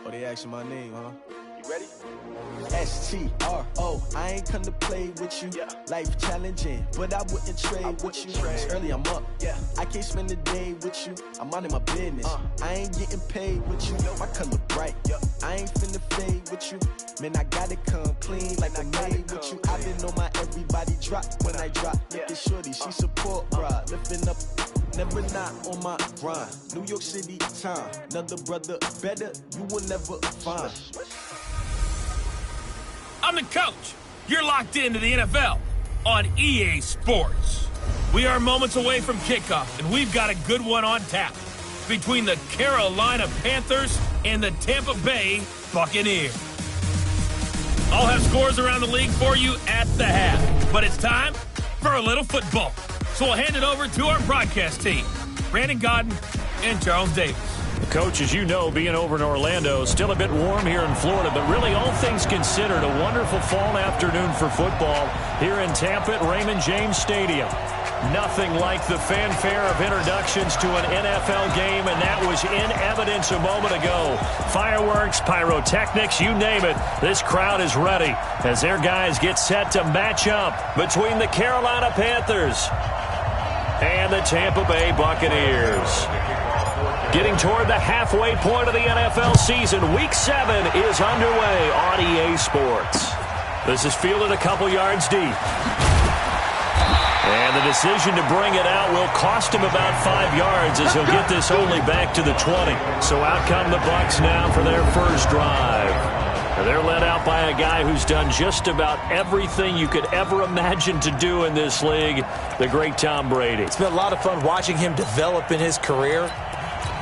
Oh, they asking my name, huh? You ready? S-T-R-O, I ain't come to play with you. Yeah. Life challenging, but I wouldn't trade with you. It's early, I'm up. Yeah. I can't spend the day with you. I'm minding my business. I ain't getting paid with you. My color bright. I ain't finna fade with you. Man, I gotta come clean like I made with you. I've been on my everybody drop when I drop. Look at shorty, she support, bruh. Lifting up, never not on my grind. New York City time. Another brother better, you will never find. I'm the coach. You're locked into the NFL on EA Sports. We are moments away from kickoff, and we've got a good one on tap between the Carolina Panthers and the Tampa Bay Buccaneers. I'll have scores around the league for you at the half, but it's time for a little football. So we'll hand it over to our broadcast team, Brandon Godden and Charles Davis. Coach, as you know, being over in Orlando, still a bit warm here in Florida, but really all things considered, a wonderful fall afternoon for football here in Tampa at Raymond James Stadium. Nothing like the fanfare of introductions to an NFL game, and that was in evidence a moment ago. Fireworks, pyrotechnics, you name it. This crowd is ready as their guys get set to match up between the Carolina Panthers and the Tampa Bay Buccaneers. Getting toward the halfway point of the NFL season, Week 7 is underway on EA Sports. This is fielded a couple yards deep. And the decision to bring it out will cost him about 5 yards as he'll get this only back to the 20. So out come the Bucs now for their first drive. They're led out by a guy who's done just about everything you could ever imagine to do in this league, the great Tom Brady. It's been a lot of fun watching him develop in his career.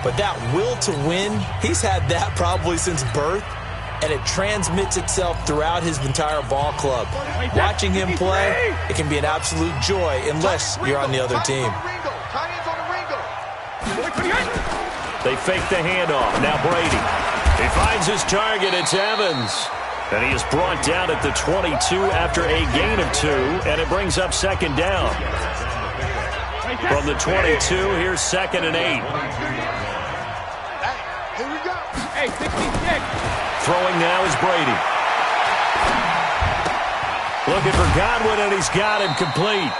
But that will to win, he's had that probably since birth, and it transmits itself throughout his entire ball club. Watching him play, it can be an absolute joy unless you're on the other team. They fake the handoff. Now Brady. He finds his target. It's Evans. And he is brought down at the 22 after a gain of 2, and it brings up second down. From the 22, here's 2nd and 8. Here we go. Hey, 66. Throwing now is Brady. Looking for Godwin, and he's got him complete.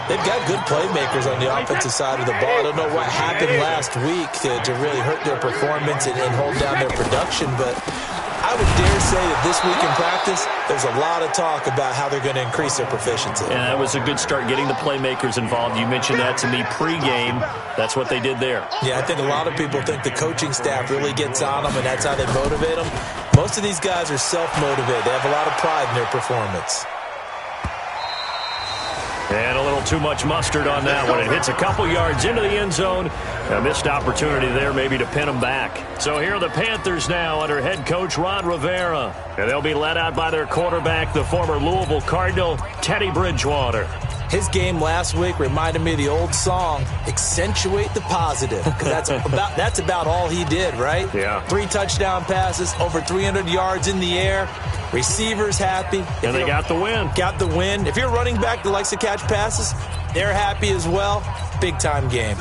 They've got good playmakers on the offensive side of the ball. I don't know what happened last week to really hurt their performance and hold down their production, but I would dare say that this week in practice, there's a lot of talk about how they're going to increase their proficiency. And that was a good start, getting the playmakers involved. You mentioned that to me pregame. That's what they did there. Yeah, I think a lot of people think the coaching staff really gets on them, and that's how they motivate them. Most of these guys are self-motivated. They have a lot of pride in their performance. And a little too much mustard on that one. It hits a couple yards into the end zone. A missed opportunity there maybe to pin them back. So here are the Panthers now under head coach Ron Rivera. And they'll be led out by their quarterback, the former Louisville Cardinal, Teddy Bridgewater. His game last week reminded me of the old song, Accentuate the Positive. Because that's about all he did, right? Yeah. 3 touchdown passes, over 300 yards in the air. Receivers happy. And they got the win. Got the win. If you're running back that likes to catch passes, they're happy as well. Big-time game.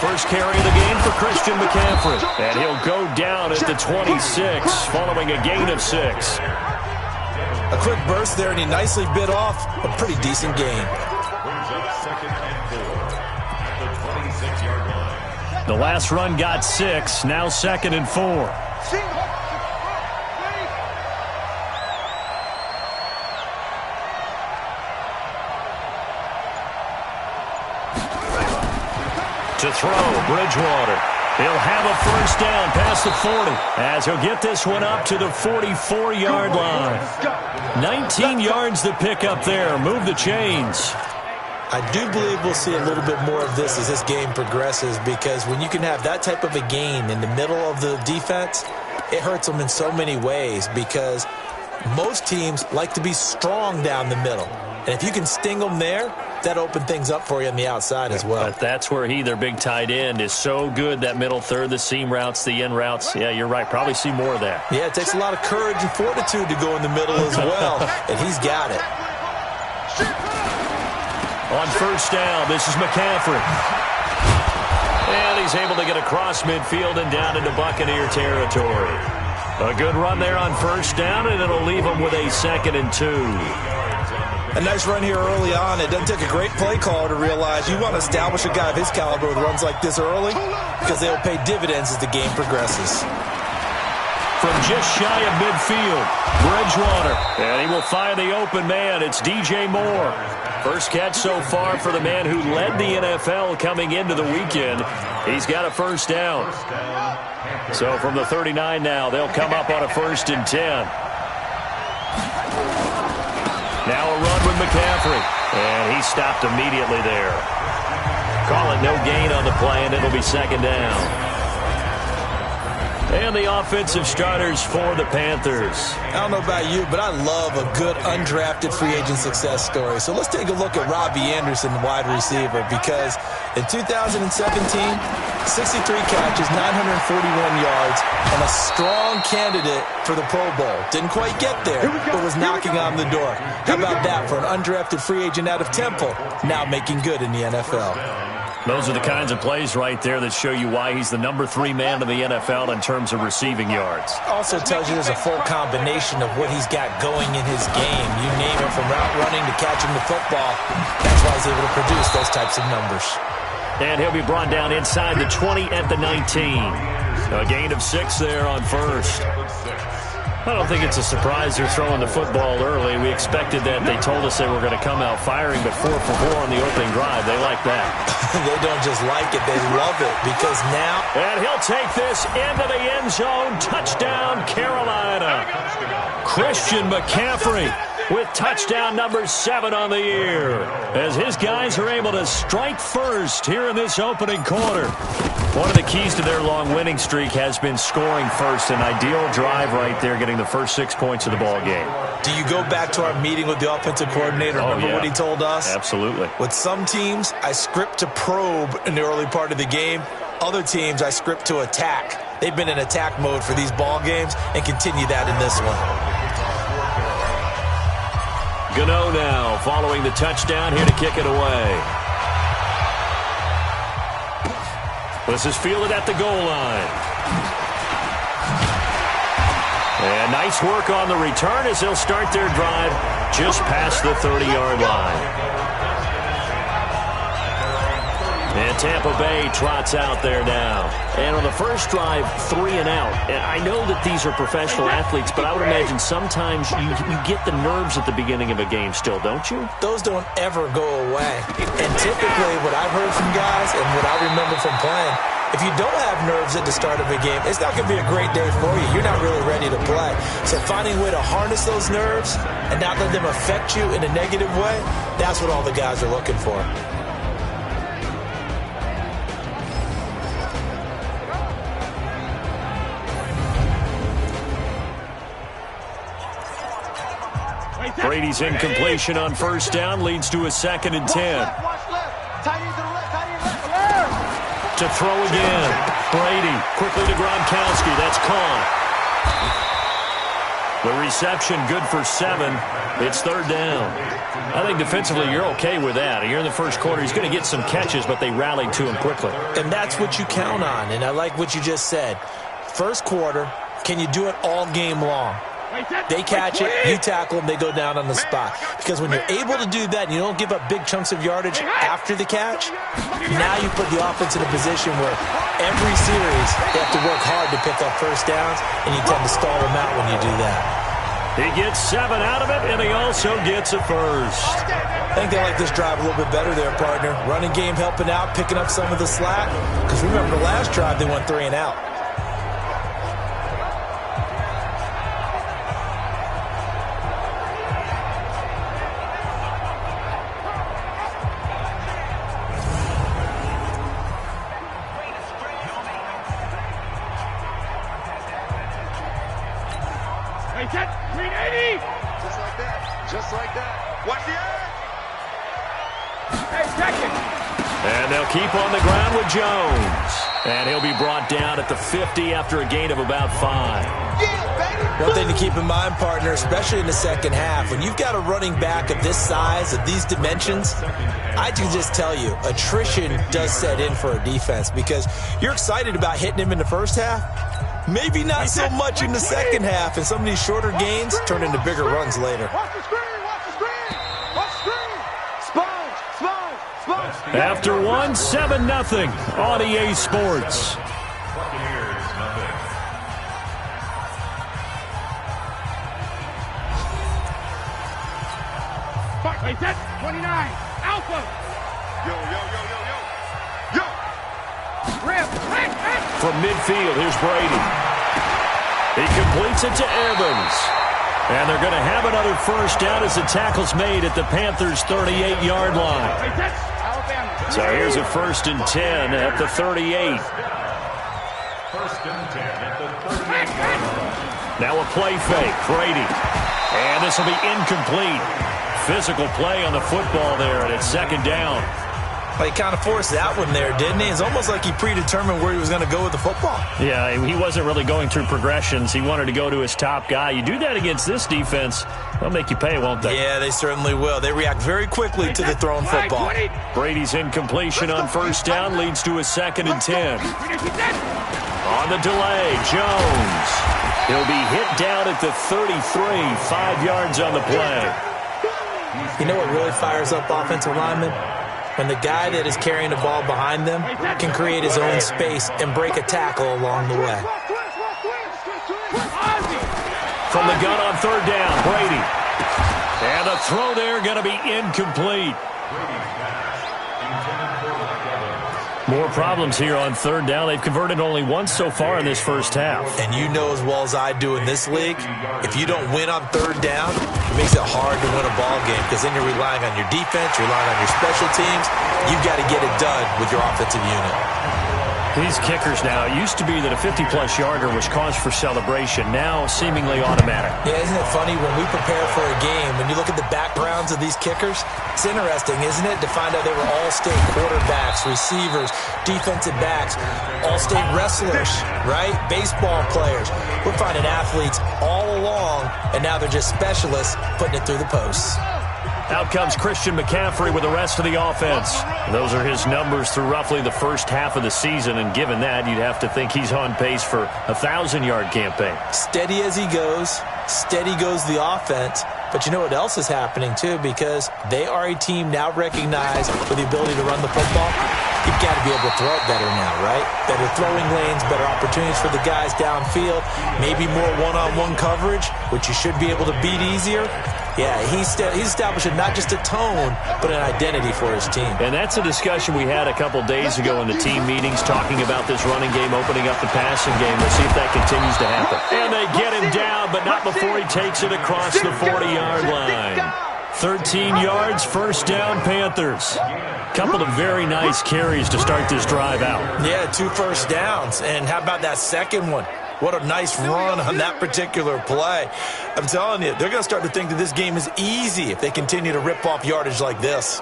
First carry of the game for Christian McCaffrey. And he'll go down at the 26 following a gain of 6. A quick burst there, and he nicely bit off a pretty decent gain. The last run got 6, now 2nd and 4. To throw, Bridgewater. He'll have a first down past the 40 as he'll get this one up to the 44-yard line. 19 yards to pick up there. Move the chains. I do believe we'll see a little bit more of this as this game progresses, because when you can have that type of a gain in the middle of the defense, it hurts them in so many ways, because most teams like to be strong down the middle. And if you can sting them there, that opened things up for you on the outside as well. But that's where their big tight end, is so good, that middle third, the seam routes, the in routes. Yeah, you're right. Probably see more of that. Yeah, it takes a lot of courage and fortitude to go in the middle as well, and he's got it. On first down, this is McCaffrey. And he's able to get across midfield and down into Buccaneer territory. A good run there on first down, and it'll leave them with a 2nd and 2. A nice run here early on. It doesn't take a great play caller to realize you want to establish a guy of his caliber with runs like this early, because they'll pay dividends as the game progresses. From just shy of midfield, Bridgewater. And he will find the open man. It's DJ Moore. First catch so far for the man who led the NFL coming into the weekend. He's got a first down. So from the 39 now, they'll come up on a 1st and 10. Now a run with McCaffrey. And he stopped immediately there. Call it no gain on the play, and it'll be 2nd down. And the offensive starters for the Panthers. I don't know about you, but I love a good undrafted free agent success story. So let's take a look at Robbie Anderson, the wide receiver, because in 2017, 63 catches, 941 yards, and a strong candidate for the Pro Bowl. Didn't quite get there, but was knocking on the door. How about that for an undrafted free agent out of Temple, now making good in the NFL? Those are the kinds of plays right there that show you why he's the number 3 man in the NFL in terms of receiving yards. Also tells you there's a full combination of what he's got going in his game. You name it, from route running to catching the football. That's why he's able to produce those types of numbers. And he'll be brought down inside the 20 at the 19. A gain of 6 there on first. I don't think it's a surprise they're throwing the football early. We expected that. They told us they were going to come out firing, but 4 for 4 on the opening drive. They like that. They don't just like it, they love it, because now... And he'll take this into the end zone. Touchdown, Carolina. Christian McCaffrey with touchdown number 7 on the year, as his guys are able to strike first here in this opening quarter. One of the keys to their long winning streak has been scoring first. An ideal drive right there, getting the first 6 points of the ball game. Do you go back to our meeting with the offensive coordinator? Remember what he told us? Absolutely. With some teams, I script to probe in the early part of the game. Other teams, I script to attack. They've been in attack mode for these ball games and continue that in this one. Gano now following the touchdown, here to kick it away. This is fielded at the goal line. And nice work on the return as they'll start their drive just past the 30-yard line. And Tampa Bay trots out there now. And on the first drive, 3 and out. And I know that these are professional athletes, but I would imagine sometimes you get the nerves at the beginning of a game still, don't you? Those don't ever go away. And typically what I've heard from guys and what I remember from playing, if you don't have nerves at the start of a game, it's not going to be a great day for you. You're not really ready to play. So finding a way to harness those nerves and not let them affect you in a negative way, that's what all the guys are looking for. Brady's incompletion on first down leads to a 2nd and 10. To throw again. Brady quickly to Gronkowski. That's caught. The reception good for 7. It's 3rd down. I think defensively you're okay with that. You're in the first quarter. He's going to get some catches, but they rallied to him quickly. And that's what you count on. And I like what you just said. First quarter, can you do it all game long? They catch it, you tackle them, they go down on the spot. Because when you're able to do that and you don't give up big chunks of yardage after the catch, now you put the offense in a position where every series they have to work hard to pick up first downs, and you tend to stall them out when you do that. He gets 7 out of it, and he also gets a first. I think they like this drive a little bit better there, partner. Running game helping out, picking up some of the slack. Because remember, the last drive they went 3 and out. Just like that. Watch the edge. And they'll keep on the ground with Jones. And he'll be brought down at the 50 after a gain of about 5. One thing to keep in mind, partner, especially in the second half, when you've got a running back of this size, of these dimensions, I can just tell you, attrition does set in for a defense because you're excited about hitting him in the first half. Maybe not so much in the second half, and some of these shorter gains turn into bigger runs later. Watch the screen! Watch the screen! Watch the screen! Sponge! After 1, 7-0 on EA Sports. Barclays, that's 29. Alpha! Yo! Rip! From midfield, here's Brady. He completes it to Evans. And they're going to have another first down as the tackle's made at the Panthers' 38-yard line. So here's a 1st and 10 at the 38. Now a play fake. Brady. And this will be incomplete. Physical play on the football there, and it's 2nd down. Well, he kind of forced that one there, didn't he? It's almost like he predetermined where he was going to go with the football. Yeah, he wasn't really going through progressions. He wanted to go to his top guy. You do that against this defense, they'll make you pay, won't they? Yeah, they certainly will. They react very quickly to the thrown football. Brady's incompletion on 1st down leads to a 2nd and 10. On the delay, Jones. He'll be hit down at the 33, 5 yards on the play. You know what really fires up offensive linemen? When the guy that is carrying the ball behind them can create his own space and break a tackle along the way. From the gun on 3rd down, Brady. And the throw there going to be incomplete. More problems here on 3rd down. They've converted only once so far in this first half. And you know as well as I do in this league, if you don't win on 3rd down, it makes it hard to win a ball game because then you're relying on your defense, you're relying on your special teams. You've got to get it done with your offensive unit. These kickers now, it used to be that a 50-plus yarder was cause for celebration. Now, seemingly automatic. Yeah, isn't it funny when we prepare for a game, when you look at the backgrounds of these kickers, it's interesting, isn't it, to find out they were all-state quarterbacks, receivers, defensive backs, all-state wrestlers, right? Baseball players. We're finding athletes all along, and now they're just specialists putting it through the posts. Out comes Christian McCaffrey with the rest of the offense. Those are his numbers through roughly the first half of the season, and given that, you'd have to think he's on pace for a 1,000-yard campaign. Steady as he goes, steady goes the offense. But you know what else is happening, too, because they are a team now recognized for the ability to run the football. You've got to be able to throw it better now, right? Better throwing lanes, better opportunities for the guys downfield, maybe more one-on-one coverage, which you should be able to beat easier. Yeah, he's establishing not just a tone, but an identity for his team. And that's a discussion we had a couple days ago in the team meetings, talking about this running game, opening up the passing game. We'll see if that continues to happen. And they get him down, but not before he takes it across the 40-yard line. 13 yards, 1st down, Panthers. Couple of very nice carries to start this drive out. Yeah, 2 first downs. And how about that second one? What a nice run on that particular play. I'm telling you, they're going to start to think that this game is easy if they continue to rip off yardage like this.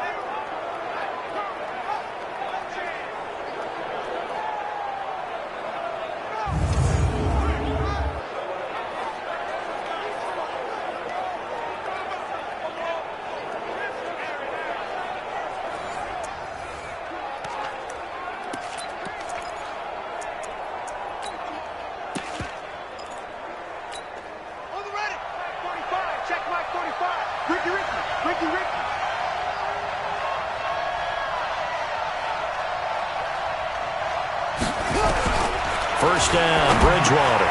First down, Bridgewater.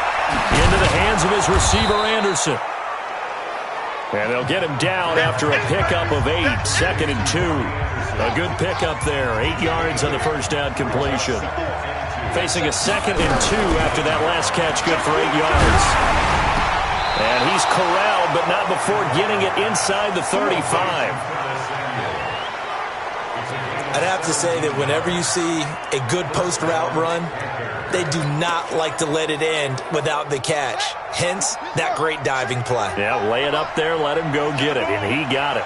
Into the hands of his receiver, Anderson. And they'll get him down after a pickup of 8, 2nd and 2. A good pickup there, 8 yards on the first down completion. Facing a 2nd and 2 after that last catch, good for 8 yards. And he's corralled, but not before getting it inside the 35. I'd have to say that whenever you see a good post route run, they do not like to let it end without the catch. Hence, that great diving play. Yeah, lay it up there, let him go get it, and he got it.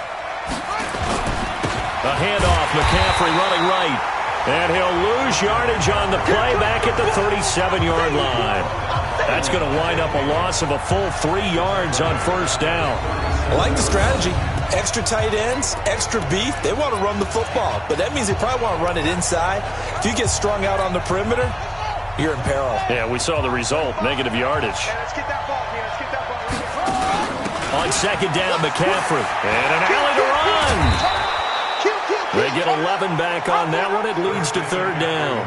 A handoff, McCaffrey running right. And he'll lose yardage on the play back at the 37-yard line. That's going to wind up a loss of a full 3 yards on first down. I like the strategy. Extra tight ends, extra beef. They want to run the football, but that means they probably want to run it inside. If you get strung out on the perimeter, you're in peril. Yeah, we saw the result, negative yardage. Let's get that ball, man. Let's get that ball. On second down, McCaffrey. And an alley to run. They get 11 back on that one. It leads to third down.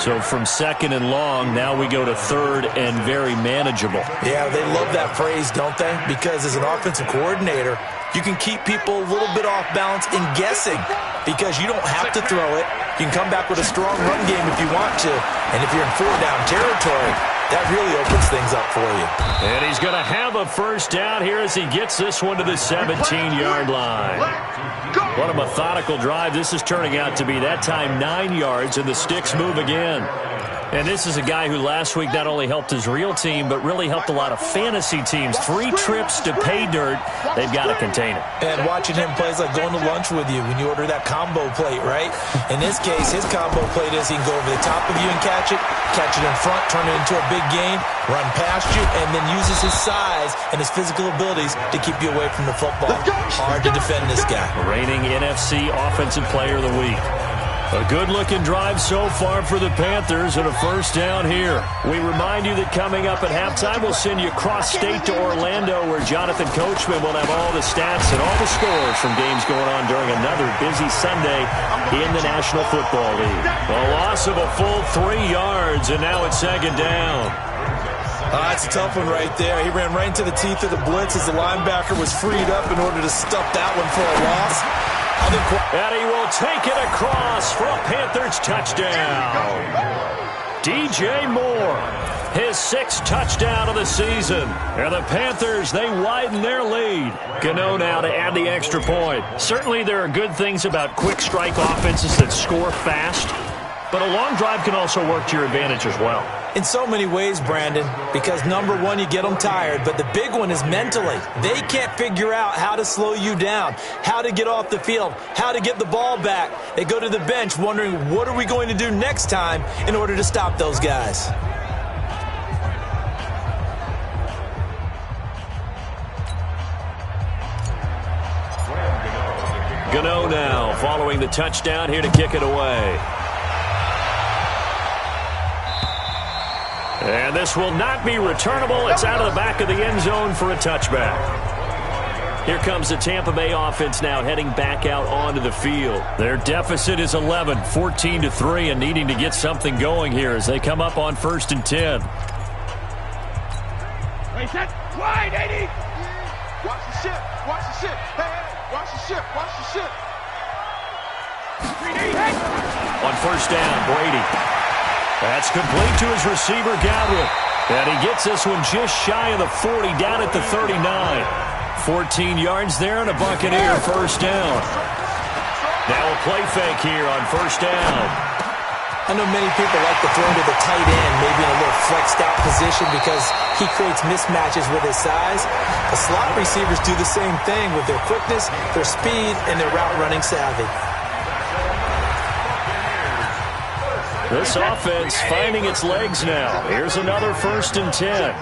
So from second and long, now we go to third and very manageable. Yeah, they love that phrase, don't they? Because as an offensive coordinator, you can keep people a little bit off balance in guessing because you don't have to throw it. You can come back with a strong run game if you want to. And if you're in 4-down territory, that really opens things up for you. And he's going to have a first down here as he gets this one to the 17-yard line. What a methodical drive this is turning out to be. That time 9 yards, and the sticks move again. And this is a guy who last week not only helped his real team, but really helped a lot of fantasy teams. 3 trips to pay dirt. They've got to contain it. And watching him play is like going to lunch with you when you order that combo plate, right? In this case, his combo plate is he can go over the top of you and catch it in front, turn it into a big gain, run past you, and then uses his size and his physical abilities to keep you away from the football. Hard to defend this guy. Reigning NFC Offensive Player of the Week. A good-looking drive so far for the Panthers and a first down here. We remind you that coming up at halftime, we'll send you cross-state to Orlando where Jonathan Coachman will have all the stats and all the scores from games going on during another busy Sunday in the National Football League. A loss of a full 3 yards, and now it's second down. That's a tough one right there. He ran right into the teeth of the blitz as the linebacker was freed up in order to stuff that one for a loss. And he will take it across for a Panthers touchdown. DJ Moore, his 6th touchdown of the season. And the Panthers, they widen their lead. Gano now to add the extra point. Certainly there are good things about quick strike offenses that score fast, but a long drive can also work to your advantage as well. In so many ways, Brandon, because number one, you get them tired, but the big one is mentally. They can't figure out how to slow you down, how to get off the field, how to get the ball back. They go to the bench wondering, what are we going to do next time in order to stop those guys? Gano now following the touchdown here to kick it away. And this will not be returnable. It's out of the back of the end zone for a touchback. Here comes the Tampa Bay offense now heading back out onto the field. Their deficit is 11, 14-3, and needing to get something going here as they come up on 1st and 10. Wait, set. Wide, 80. Watch the ship. Watch the ship. Hey, watch the ship. Watch the ship. On first down, Brady. That's complete to his receiver, Godwin. And he gets this one just shy of the 40, down at the 39. 14 yards there and a Buccaneer first down. Now a play fake here on first down. I know many people like to throw to the tight end, maybe in a little flexed out position because he creates mismatches with his size. The slot receivers do the same thing with their quickness, their speed, and their route running savvy. This offense finding its legs now. Here's another 1st and 10.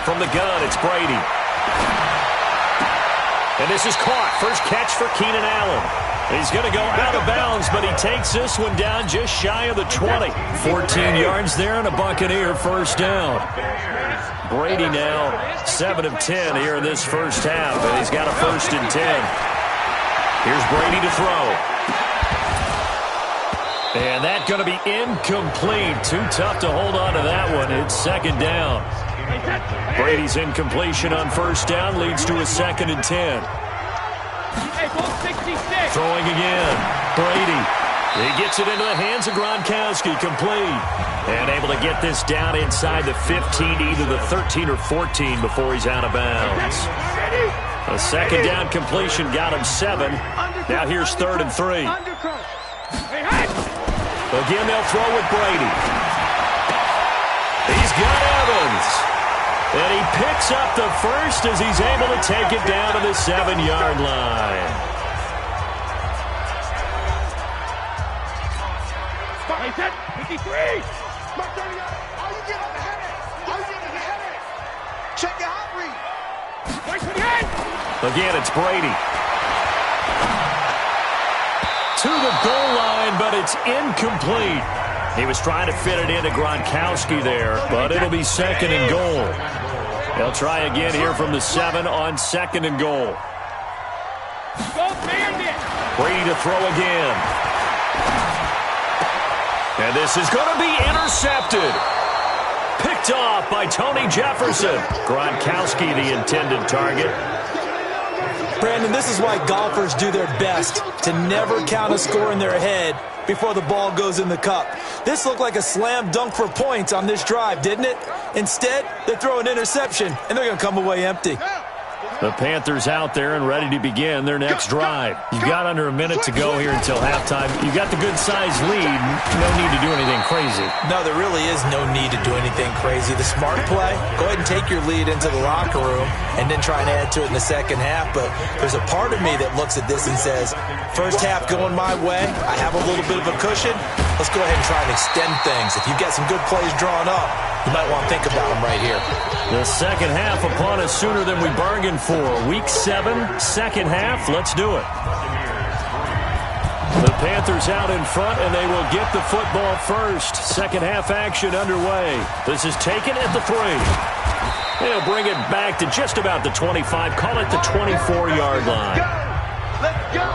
From the gun, it's Brady. And this is caught. First catch for Keenan Allen. He's going to go out of bounds, but he takes this one down just shy of the 20. 14 yards there and a Buccaneer first down. Brady now 7 of 10 here in this first half, and he's got a 1st and 10. Here's Brady to throw. And that's going to be incomplete. Too tough to hold on to that one. It's second down. Brady's incompletion on first down leads to a 2nd and 10. Throwing again. Brady. He gets it into the hands of Gronkowski. Complete. And able to get this down inside the 15, either the 13 or 14 before he's out of bounds. A second down completion got him 7. Now here's 3rd and 3. Again, they'll throw with Brady. He's got Evans. And he picks up the first as he's able to take it down to the 7-yard line. He's at 53. Mark 30 yards. All you get on the headache. All you get is a headache. Check your hot read. Right to the end. Again, it's Brady. To the goal line, but it's incomplete. He was trying to fit it into Gronkowski there, but it'll be 2nd and goal. They'll try again here from the 7 on 2nd and goal. Brady to throw again. And this is going to be intercepted. Picked off by Tony Jefferson. Gronkowski, the intended target. Brandon, this is why golfers do their best to never count a score in their head before the ball goes in the cup. This looked like a slam dunk for points on this drive, didn't it? Instead, they throw an interception, and they're going to come away empty. The Panthers out there and ready to begin their next drive. You've got under a minute to go here until halftime. You've got the good-sized lead. No need to do anything crazy. No, there really is no need to do anything crazy. The smart play, go ahead and take your lead into the locker room and then try and add to it in the second half. But there's a part of me that looks at this and says, first half going my way, I have a little bit of a cushion. Let's go ahead and try and extend things. If you've got some good plays drawn up, you might want to think about them right here. The second half upon us sooner than we bargained for. Week 7, second half. Let's do it. The Panthers out in front, and they will get the football first. Second half action underway. This is taken at the 3. They'll bring it back to just about the 25. Call it the 24-yard line. Let's go.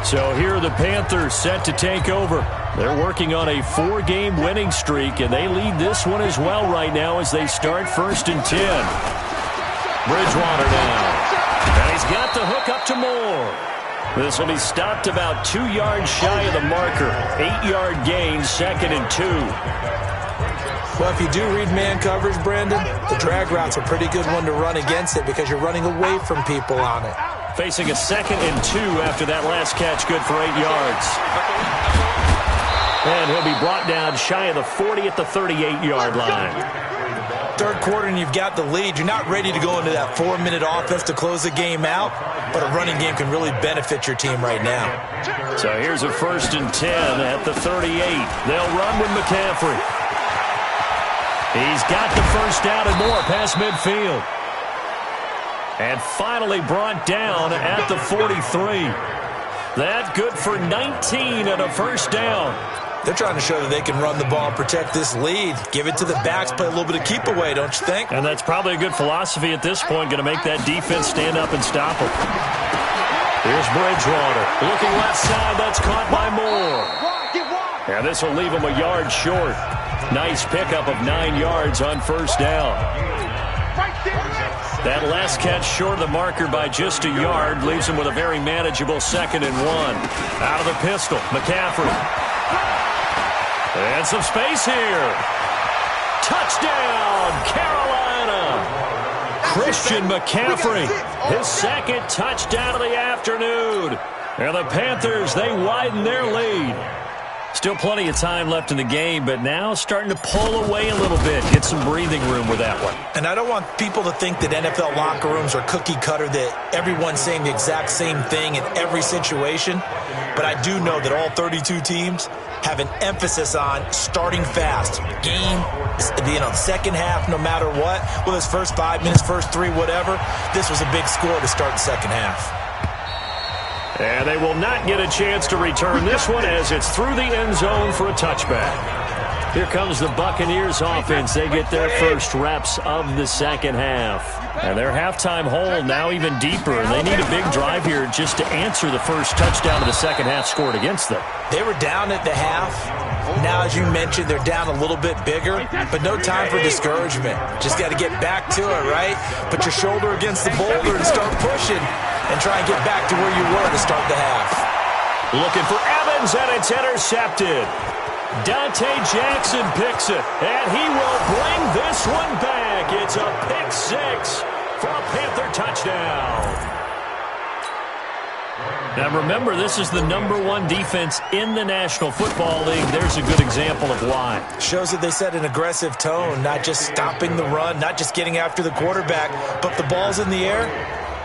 So here are the Panthers set to take over. They're working on a 4-game winning streak, and they lead this one as well right now as they start 1st and 10. Bridgewater now. And he's got the hook up to Moore. This will be stopped about 2 yards shy of the marker. 8-yard gain, 2nd and 2. Well, if you do read man coverage, Brandon, the drag route's a pretty good one to run against it because you're running away from people on it. Facing a 2nd and 2 after that last catch, good for 8 yards. And he'll be brought down shy of the 40 at the 38-yard line. Third quarter and you've got the lead. You're not ready to go into that 4-minute offense to close the game out, but a running game can really benefit your team right now. So here's a 1st and 10 at the 38. They'll run with McCaffrey. He's got the first down and more past midfield. And finally brought down at the 43. That good for 19 and a first down. They're trying to show that they can run the ball and protect this lead. Give it to the backs, play a little bit of keep away, don't you think? And that's probably a good philosophy at this point, going to make that defense stand up and stop them. Here's Bridgewater. Looking left side, that's caught by Moore. And this will leave him a yard short. Nice pickup of 9 yards on first down. That last catch short of the marker by just a yard leaves him with a very manageable 2nd and 1. Out of the pistol, McCaffrey. And some space here. Touchdown, Carolina. Christian McCaffrey, his 2nd touchdown of the afternoon. And the Panthers, they widen their lead. Still plenty of time left in the game, but now starting to pull away a little bit. Get some breathing room with that one. And I don't want people to think that NFL locker rooms are cookie cutter, that everyone's saying the exact same thing in every situation. But I do know that all 32 teams have an emphasis on starting fast. Game, second half, no matter what. Whether it's first 5 minutes, first 3, whatever. This was a big score to start the second half. And they will not get a chance to return this one as it's through the end zone for a touchback. Here comes the Buccaneers offense. They get their first reps of the second half. And their halftime hole now even deeper. And they need a big drive here just to answer the first touchdown of the second half scored against them. They were down at the half. Now, as you mentioned, they're down a little bit bigger, but no time for discouragement. Just got to get back to it, right? Put your shoulder against the boulder and start pushing and try and get back to where you were to start the half. Looking for Evans, and it's intercepted. Dante Jackson picks it, and he will bring this one back. It's a pick 6 for a Panther touchdown. Now remember, this is the #1 defense in the National Football League. There's a good example of why. Shows that they set an aggressive tone, not just stopping the run, not just getting after the quarterback, but the ball's in the air.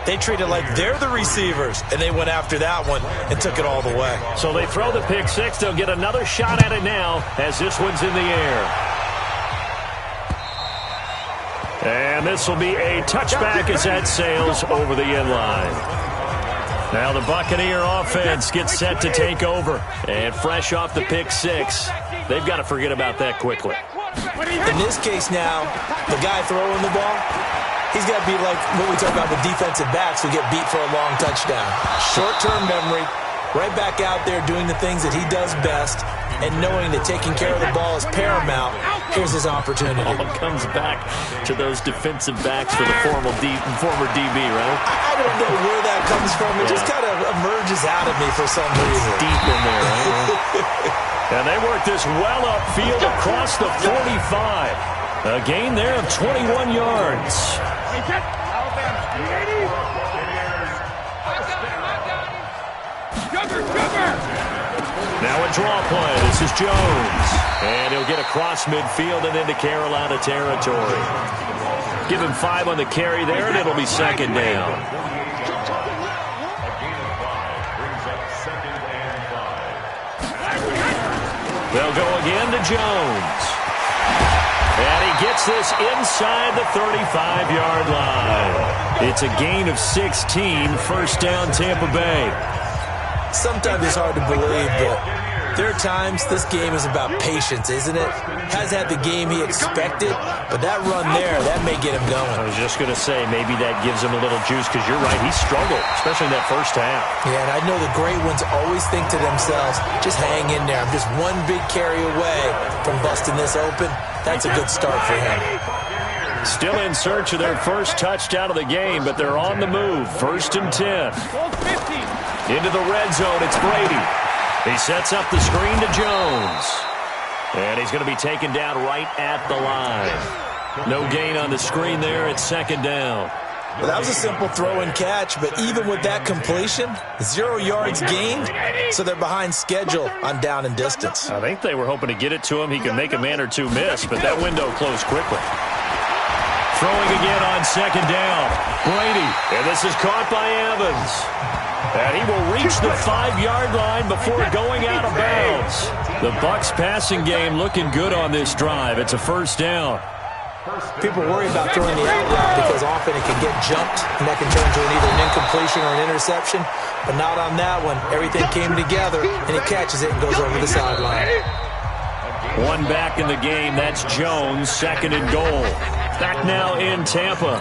They treat it like they're the receivers, and they went after that one and took it all the way. So they throw the pick six. They'll get another shot at it now as this one's in the air. And this will be a touchback as that sails over the end line. Now the Buccaneer offense gets set to take over. And fresh off the pick six, they've got to forget about that quickly. In this case now, the guy throwing the ball, he's got to be like what we talk about with defensive backs who get beat for a long touchdown. Short-term memory, right back out there doing the things that he does best, and knowing that taking care of the ball is paramount. Here's his opportunity. All comes back to those defensive backs for the former DB, right? I don't know where that comes from. It just kind of emerges out of me for some reason. Deep in there, right? And they work this well upfield across the 45. A gain there of 21 yards. Now a draw play. This is Jones. And he'll get across midfield and into Carolina territory. Give him 5 on the carry there, and it'll be second down. They'll go again to Jones. And he gets this inside the 35-yard line. It's a gain of 16, first down Tampa Bay. Sometimes it's hard to believe, but there are times this game is about patience, isn't it? Has had the game he expected, but that run there, that may get him going. I was just going to say, maybe that gives him a little juice, because you're right, he struggled, especially in that first half. Yeah, and I know the great ones always think to themselves, just hang in there. I'm just one big carry away from busting this open. That's a good start for him. Still in search of their first touchdown of the game, but they're on the move. First and 10. Into the red zone, it's Brady. He sets up the screen to Jones. And he's going to be taken down right at the line. No gain on the screen there. It's second down. Well, that was a simple throw and catch, but even with that completion, 0 yards gained, so they're behind schedule on down and distance. I think they were hoping to get it to him. He could make a man or two miss, but that window closed quickly. Throwing again on second down. Brady, and this is caught by Evans. And he will reach the 5-yard line before going out of bounds. The Bucs passing game looking good on this drive. It's a first down. People worry about throwing the out route because often it can get jumped, and that can turn into either an incompletion or an interception. But not on that one. Everything came together, and he catches it and goes over the sideline. One back in the game. That's Jones, second and goal. Back now in Tampa.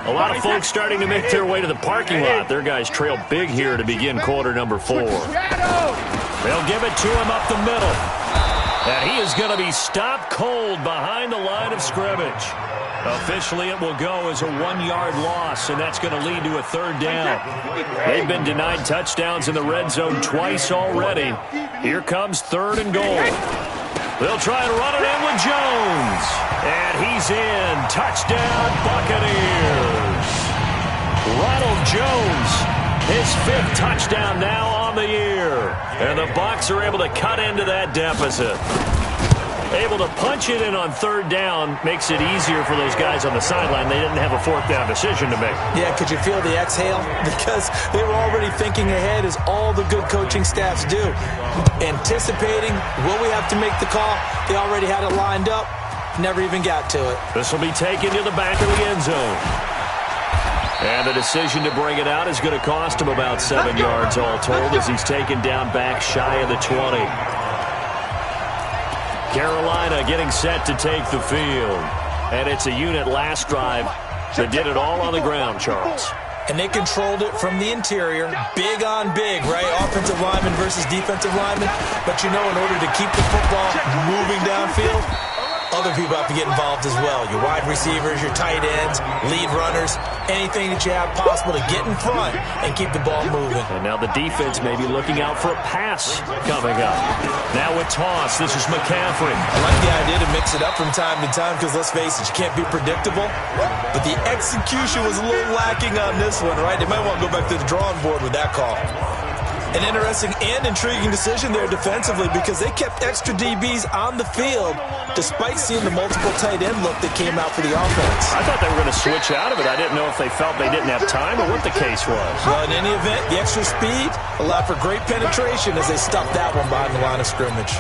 A lot of folks starting to make their way to the parking lot. Their guys trail big here to begin quarter number 4. They'll give it to him up the middle. And he is going to be stopped cold behind the line of scrimmage. Officially, it will go as a 1-yard loss, and that's going to lead to a third down. They've been denied touchdowns in the red zone twice already. Here comes third and goal. They'll try and run it in with Jones. And he's in. Touchdown, Buccaneers. Ronald Jones, his 5th touchdown now on the year. And the Bucs are able to cut into that deficit. Able to punch it in on third down makes it easier for those guys on the sideline. They didn't have a fourth down decision to make. Yeah, could you feel the exhale? Because they were already thinking ahead, as all the good coaching staffs do. Anticipating, will we have to make the call? They already had it lined up. Never even got to it. This will be taken to the back of the end zone. And the decision to bring it out is going to cost him about 7 yards all told as he's taken down back shy of the 20. Carolina getting set to take the field. And it's a unit last drive that did it all on the ground, Charles. And they controlled it from the interior. Big on big, right? Offensive lineman versus defensive lineman. But you know, in order to keep the football moving downfield, other people have to get involved as well. Your wide receivers, your tight ends, lead runners, anything that you have possible to get in front and keep the ball moving. And now the defense may be looking out for a pass coming up. Now with toss, this is McCaffrey. I like the idea to mix it up from time to time because, let's face it, you can't be predictable. But the execution was a little lacking on this one, right? They might want to go back to the drawing board with that call. An interesting and intriguing decision there defensively because they kept extra DBs on the field despite seeing the multiple tight end look that came out for the offense. I thought they were going to switch out of it. I didn't know if they felt they didn't have time or what the case was. Well, in any event, the extra speed allowed for great penetration as they stuffed that one behind the line of scrimmage.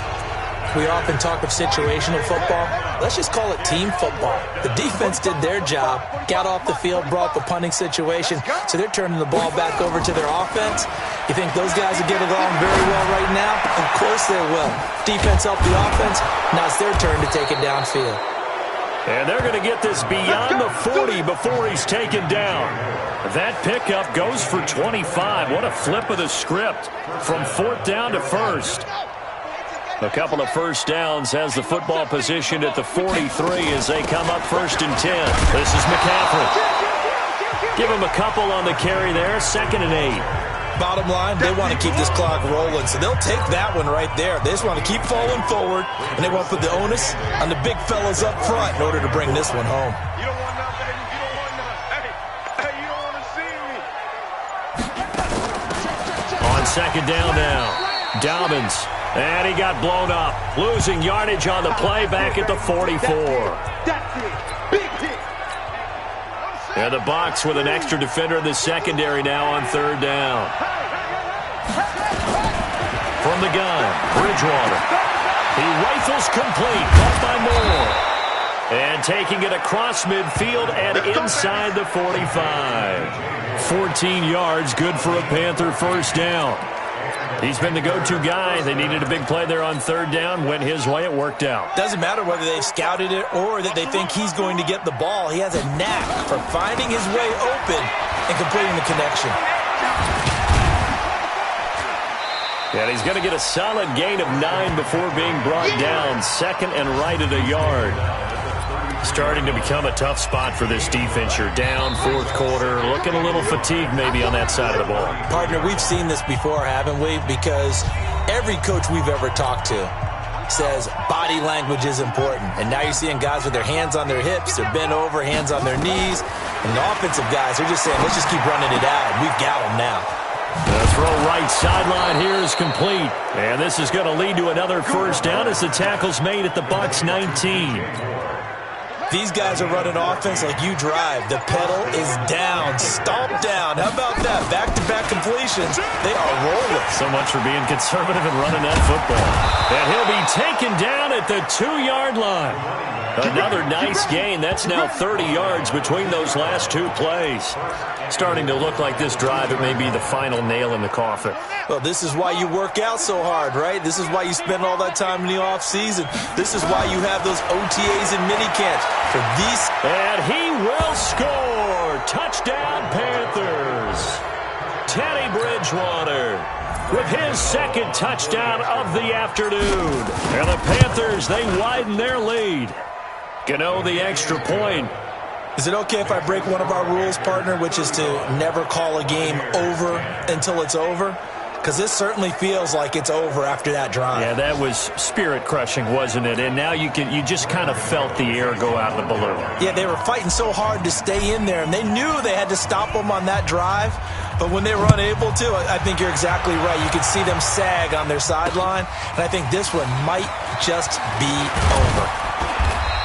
We often talk of situational football. Let's just call it team football. The defense did their job, got off the field, brought the punting situation, so they're turning the ball back over to their offense. You think those guys will get along very well right now? Of course they will. Defense helped the offense. Now it's their turn to take it downfield. And they're going to get this beyond the 40 before he's taken down. That pickup goes for 25. What a flip of the script from 4th down to 1st. A couple of first downs has the football positioned at the 43 as they come up 1st and 10. This is McCaffrey. Give him a couple on the carry there, 2nd and 8. Bottom line, they want to keep this clock rolling, so they'll take that one right there. They just want to keep falling forward, and they want to put the onus on the big fellas up front in order to bring this one home. You don't want none, baby. You don't want none. Hey, you don't want to see me. On 2nd down now, Dobbins. And he got blown up, losing yardage on the play back at the 44. That's it. Big hit. And the Bucs with an extra defender in the secondary now on 3rd down. From the gun, Bridgewater. He rifles complete, caught by Moore. And taking it across midfield and inside the 45. 14 yards, good for a Panther first down. He's been the go-to guy. They needed a big play there on 3rd down. Went his way. It worked out. Doesn't matter whether they've scouted it or that they think he's going to get the ball. He has a knack for finding his way open and completing the connection. And he's going to get a solid gain of 9 before being brought down. 2nd and right at a yard. Starting to become a tough spot for this defense. You're down 4th quarter, looking a little fatigued maybe on that side of the ball. Partner, we've seen this before, haven't we? Because every coach we've ever talked to says body language is important. And now you're seeing guys with their hands on their hips, they're bent over, hands on their knees. And the offensive guys are just saying, let's just keep running it out. We've got them now. The throw right sideline here is complete. And this is going to lead to another first down as the tackle's made at the Bucs 19. These guys are running offense like you drive. The pedal is down, stomp down. How about that? Back-to-back completions. They are rolling. So much for being conservative and running that football. And he'll be taken down at the 2-yard line. Another nice gain. That's now 30 yards between those last 2 plays. Starting to look like this drive, it may be the final nail in the coffin. Well, this is why you work out so hard, right? This is why you spend all that time in the offseason. This is why you have those OTAs and minicamps. For these. And he will score. Touchdown, Panthers. Teddy Bridgewater with his 2nd touchdown of the afternoon. And the Panthers, they widen their lead. Gano the extra point. Is it okay if I break one of our rules, partner, which is to never call a game over until it's over? Because this certainly feels like it's over after that drive. Yeah, that was spirit-crushing, wasn't it? And now you just kind of felt the air go out of the balloon. Yeah, they were fighting so hard to stay in there, and they knew they had to stop them on that drive. But when they were unable to, I think you're exactly right. You could see them sag on their sideline, and I think this one might just be over.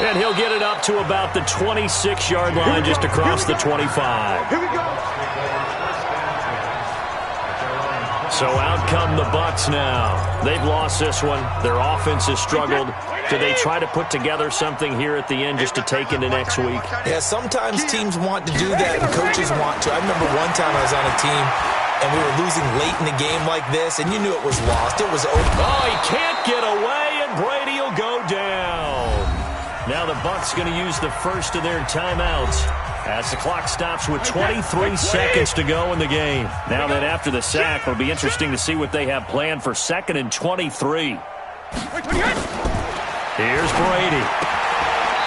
And he'll get it up to about the 26-yard line, just across the 25. Here we go. So out come the Bucs now. They've lost this one. Their offense has struggled. Do they try to put together something here at the end just to take into next week? Yeah, sometimes teams want to do that and coaches want to. I remember one time I was on a team and we were losing late in the game like this, and you knew it was lost. It was over. Oh, he can't get away, and Brady will go down. Now the Bucs going to use the first of their timeouts as the clock stops with 23 seconds to go in the game. Now that after the sack, it'll be interesting to see what they have planned for 2nd and 23. Here's Brady.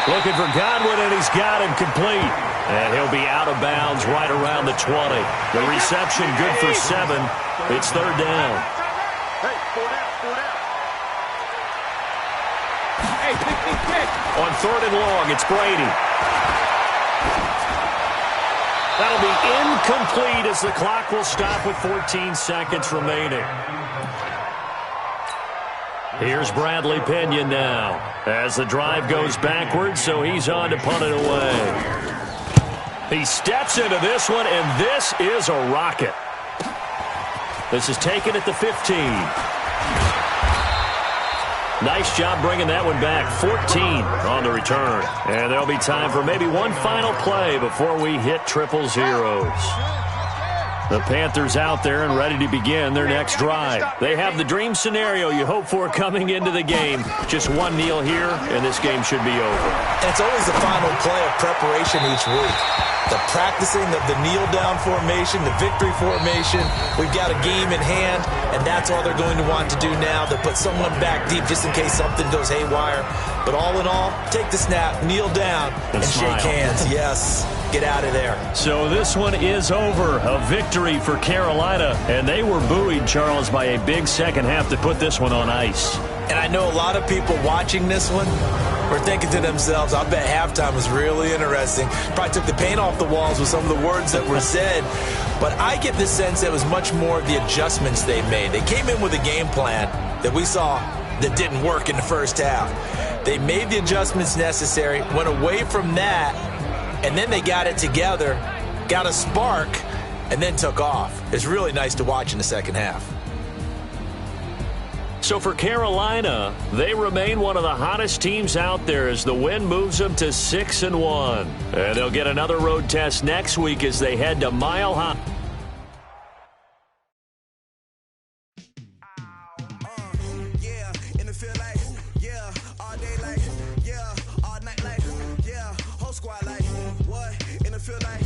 Looking for Godwin, and he's got him complete. And he'll be out of bounds right around the 20. The reception good for 7. It's 3rd down. Hey, 4 down, 4 down. On 3rd and long, it's Brady. That'll be Incomplete as the clock will stop with 14 seconds remaining. Here's Bradley Pinion now as the drive goes backwards, so he's on to punt it away. He steps into this one, and this is a rocket. This is taken at the 15. Nice job bringing that one back. 14 on the return. And there'll be time for maybe one final play before we hit triple zeros. The Panthers out there and ready to begin their next drive. They have the dream scenario you hope for coming into the game. Just one kneel here, and this game should be over. And it's always the final play of preparation each week. The practicing of the kneel-down formation, the victory formation. We've got a game in hand, and that's all they're going to want to do now. They'll put someone back deep just in case something goes haywire. But all in all, take the snap, kneel down, and shake hands. Yes, get out of there. So this one is over. A victory for Carolina, and they were buoyed, Charles, by a big second half to put this one on ice. And I know a lot of people watching this one were thinking to themselves, I bet halftime was really interesting. Probably took the paint off the walls with some of the words that were said. But I get the sense that it was much more of the adjustments they made. They came in with a game plan that we saw that didn't work in the first half. They made the adjustments necessary, went away from that, and then they got it together, got a spark, and then took off. It's really nice to watch in the second half. So for Carolina, they remain one of the hottest teams out there as the win moves them to 6-1. And they'll get another road test next week as they head to Mile High. Squad like, what? In the field like,